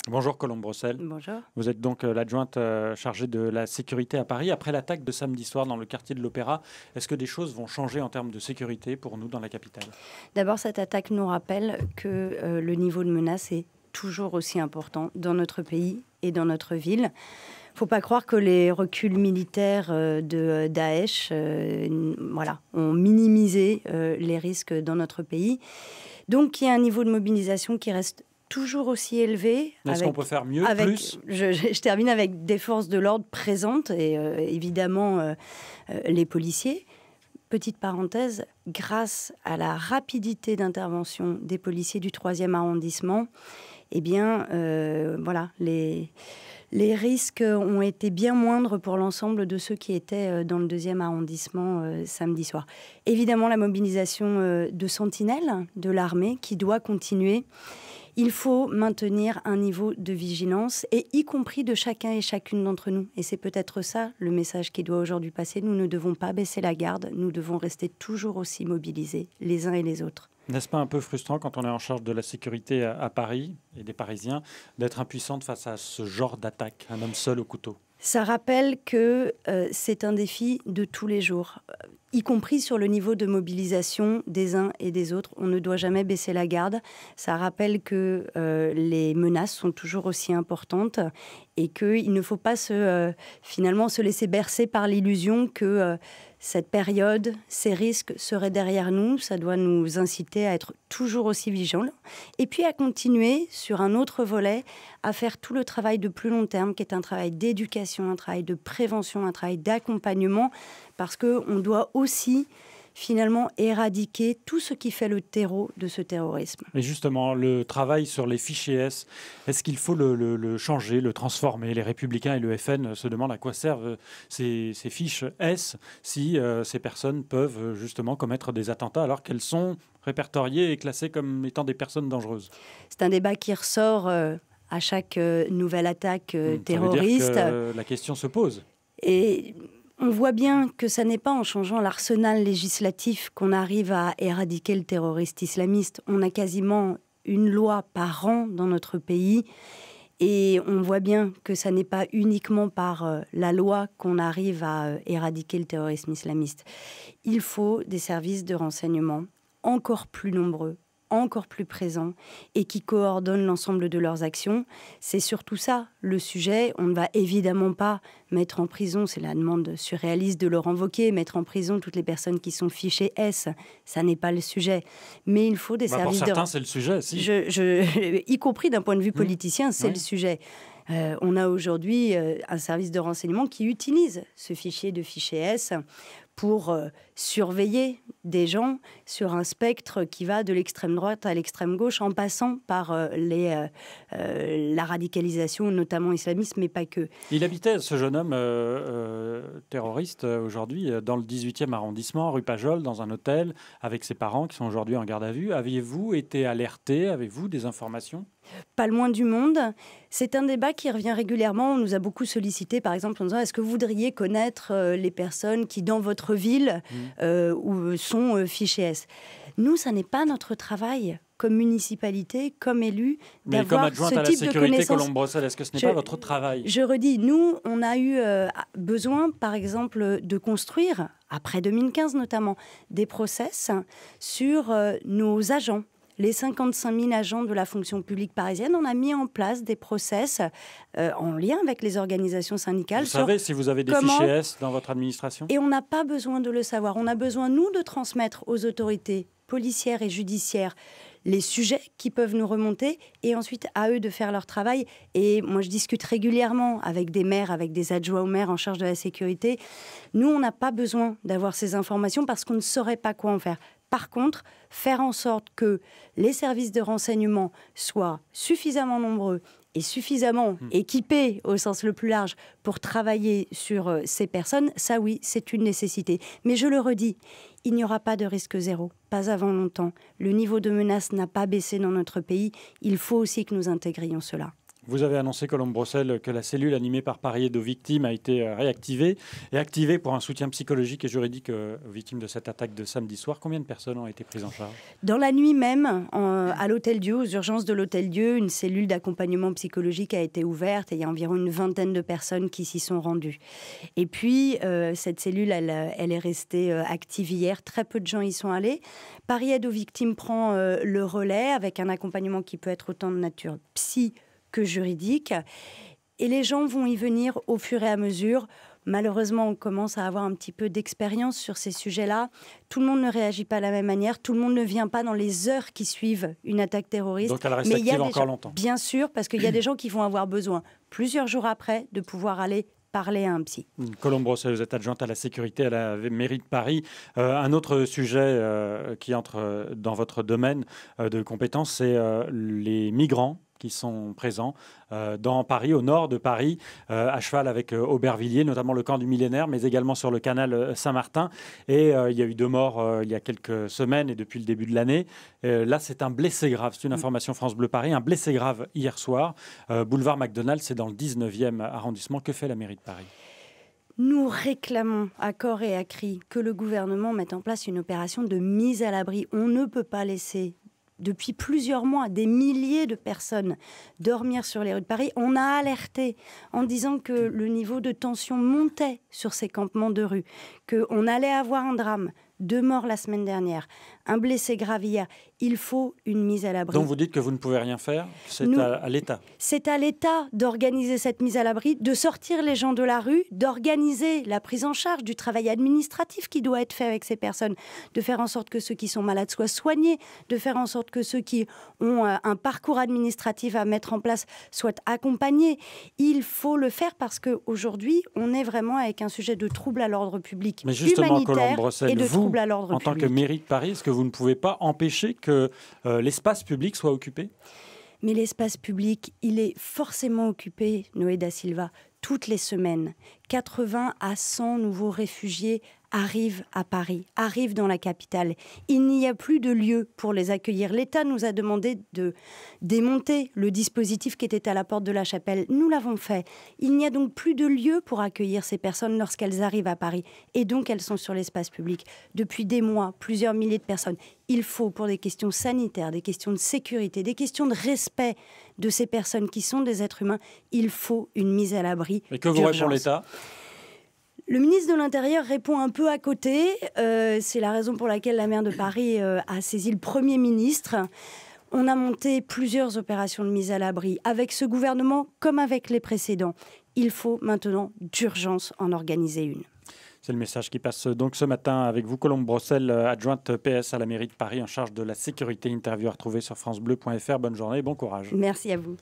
Bonjour Colombe Brossel. Bonjour. Vous êtes donc l'adjointe chargée de la sécurité à Paris. Après l'attaque de samedi soir dans le quartier de l'Opéra, est-ce que des choses vont changer en termes de sécurité pour nous dans la capitale? D'abord, cette attaque nous rappelle que le niveau de menace est toujours aussi important dans notre pays et dans notre ville. Il ne faut pas croire que les reculs militaires de Daesh ont minimisé les risques dans notre pays. Donc, il y a un niveau de mobilisation qui reste toujours aussi élevé. Est-ce qu'on peut faire mieux, plus? Je termine avec des forces de l'ordre présentes et évidemment les policiers. Petite parenthèse, grâce à la rapidité d'intervention des policiers du 3e arrondissement, eh bien, les risques ont été bien moindres pour l'ensemble de ceux qui étaient dans le 2e arrondissement samedi soir. Évidemment, la mobilisation de sentinelles de l'armée qui doit continuer. Il faut maintenir un niveau de vigilance, et y compris de chacun et chacune d'entre nous. Et c'est peut-être ça le message qui doit aujourd'hui passer. Nous ne devons pas baisser la garde, nous devons rester toujours aussi mobilisés, les uns et les autres. N'est-ce pas un peu frustrant quand on est en charge de la sécurité à Paris et des Parisiens d'être impuissante face à ce genre d'attaque, un homme seul au couteau? Ça rappelle que c'est un défi de tous les jours, y compris sur le niveau de mobilisation des uns et des autres. On ne doit jamais baisser la garde. Ça rappelle que les menaces sont toujours aussi importantes et qu'il ne faut pas finalement se laisser bercer par l'illusion que cette période, ces risques seraient derrière nous. Ça doit nous inciter à être toujours aussi vigilants et puis à continuer sur un autre volet, à faire tout le travail de plus long terme, qui est un travail d'éducation, un travail de prévention, un travail d'accompagnement, parce qu'on doit aussi finalement éradiquer tout ce qui fait le terreau de ce terrorisme. Et justement, le travail sur les fichiers S, est-ce qu'il faut le changer, le transformer? Les Républicains et le FN se demandent à quoi servent ces fiches S si ces personnes peuvent justement commettre des attentats alors qu'elles sont répertoriées et classées comme étant des personnes dangereuses. C'est un débat qui ressort à chaque nouvelle attaque terroriste. Ça veut dire que la question se pose. Et on voit bien que ce n'est pas en changeant l'arsenal législatif qu'on arrive à éradiquer le terroriste islamiste. On a quasiment une loi par an dans notre pays et on voit bien que ce n'est pas uniquement par la loi qu'on arrive à éradiquer le terrorisme islamiste. Il faut des services de renseignement encore plus nombreux, encore plus présents et qui coordonnent l'ensemble de leurs actions. C'est surtout ça le sujet. On ne va évidemment pas mettre en prison, c'est la demande surréaliste de Laurent Wauquiez, mettre en prison toutes les personnes qui sont fichées S. Ça n'est pas le sujet. Mais il faut des services pour certains, c'est le sujet, si. Y compris d'un point de vue politicien, c'est le sujet. On a aujourd'hui un service de renseignement qui utilise ce fichier S pour surveiller des gens sur un spectre qui va de l'extrême droite à l'extrême gauche, en passant par la radicalisation, notamment islamiste, mais pas que. Il habitait, ce jeune homme terroriste, aujourd'hui, dans le 18e arrondissement, rue Pajol, dans un hôtel, avec ses parents qui sont aujourd'hui en garde à vue. Aviez-vous été alerté? Avez-vous des informations? Pas le moins du monde. C'est un débat qui revient régulièrement. On nous a beaucoup sollicité, par exemple, en disant: est-ce que vous voudriez connaître les personnes qui, dans votre ville, sont fichées S? Nous, ça n'est pas notre travail, comme municipalité, comme élu, d'avoir ce type de connaissances. Mais comme adjointe à la sécurité, Colombe Brossel, est-ce que ce n'est pas votre travail? Je redis, nous, on a eu besoin, par exemple, de construire, après 2015 notamment, des process sur nos agents. Les 55 000 agents de la fonction publique parisienne, on a mis en place des process en lien avec les organisations syndicales. Vous savez si vous avez des fichiers S dans votre administration? Et on n'a pas besoin de le savoir. On a besoin, nous, de transmettre aux autorités policières et judiciaires les sujets qui peuvent nous remonter et ensuite à eux de faire leur travail. Et moi, je discute régulièrement avec des maires, avec des adjoints aux maires en charge de la sécurité. Nous, on n'a pas besoin d'avoir ces informations parce qu'on ne saurait pas quoi en faire. Par contre, faire en sorte que les services de renseignement soient suffisamment nombreux et suffisamment équipés, au sens le plus large, pour travailler sur ces personnes, ça oui, c'est une nécessité. Mais je le redis, il n'y aura pas de risque zéro, pas avant longtemps. Le niveau de menace n'a pas baissé dans notre pays. Il faut aussi que nous intégrions cela. Vous avez annoncé, Colombe Brossel, que la cellule animée par Paris Aide aux victimes a été réactivée et activée pour un soutien psychologique et juridique aux victimes de cette attaque de samedi soir. Combien de personnes ont été prises en charge? Dans la nuit même, à l'Hôtel-Dieu, aux urgences de l'Hôtel-Dieu, une cellule d'accompagnement psychologique a été ouverte et il y a environ une vingtaine de personnes qui s'y sont rendues. Et puis, cette cellule, elle est restée active hier. Très peu de gens y sont allés. Paris Aide aux victimes prend le relais avec un accompagnement qui peut être autant de nature psy que juridique. Et les gens vont y venir au fur et à mesure. Malheureusement, on commence à avoir un petit peu d'expérience sur ces sujets-là. Tout le monde ne réagit pas de la même manière. Tout le monde ne vient pas dans les heures qui suivent une attaque terroriste. Donc elle reste active encore longtemps. Bien sûr, parce qu'il y a des gens qui vont avoir besoin, plusieurs jours après, de pouvoir aller parler à un psy. Colombe Brossel, vous êtes adjointe à la sécurité à la mairie de Paris. Un autre sujet qui entre dans votre domaine de compétences, c'est les migrants qui sont présents dans Paris, au nord de Paris, à cheval avec Aubervilliers, notamment le camp du Millénaire, mais également sur le canal Saint-Martin. Et il y a eu 2 morts il y a quelques semaines et depuis le début de l'année. Là, c'est un blessé grave. C'est une information France Bleu Paris. Un blessé grave hier soir. Boulevard McDonald, c'est dans le 19e arrondissement. Que fait la mairie de Paris ? Nous réclamons à corps et à cri que le gouvernement mette en place une opération de mise à l'abri. On ne peut pas laisser depuis plusieurs mois, des milliers de personnes dormir sur les rues de Paris. On a alerté en disant que le niveau de tension montait sur ces campements de rue, qu'on allait avoir un drame. 2 morts la semaine dernière, un blessé grave hier. Il faut une mise à l'abri. Donc vous dites que vous ne pouvez rien faire, c'est à l'État. C'est à l'État d'organiser cette mise à l'abri, de sortir les gens de la rue, d'organiser la prise en charge du travail administratif qui doit être fait avec ces personnes, de faire en sorte que ceux qui sont malades soient soignés, de faire en sorte que ceux qui ont un parcours administratif à mettre en place soient accompagnés. Il faut le faire parce qu'aujourd'hui, on est vraiment avec un sujet de trouble à l'ordre public, mais justement, humanitaire Brossel, et de trouble à l'ordre public. En tant que mairie de Paris, est-ce que vous ne pouvez pas empêcher que l'espace public soit occupé ? Mais l'espace public, il est forcément occupé, Noé da Silva, toutes les semaines. 80 à 100 nouveaux réfugiés arrivent à Paris, arrivent dans la capitale. Il n'y a plus de lieu pour les accueillir. L'État nous a demandé de démonter le dispositif qui était à la porte de la Chapelle. Nous l'avons fait. Il n'y a donc plus de lieu pour accueillir ces personnes lorsqu'elles arrivent à Paris. Et donc, elles sont sur l'espace public. Depuis des mois, plusieurs milliers de personnes. Il faut, pour des questions sanitaires, des questions de sécurité, des questions de respect de ces personnes qui sont des êtres humains, il faut une mise à l'abri. Et que vous répond l'État ? Le ministre de l'Intérieur répond un peu à côté. C'est la raison pour laquelle la maire de Paris a saisi le Premier ministre. On a monté plusieurs opérations de mise à l'abri avec ce gouvernement comme avec les précédents. Il faut maintenant d'urgence en organiser une. C'est le message qui passe donc ce matin avec vous, Colombe Brossel, adjointe PS à la mairie de Paris en charge de la sécurité. Interview à retrouver sur francebleu.fr. Bonne journée et bon courage. Merci à vous.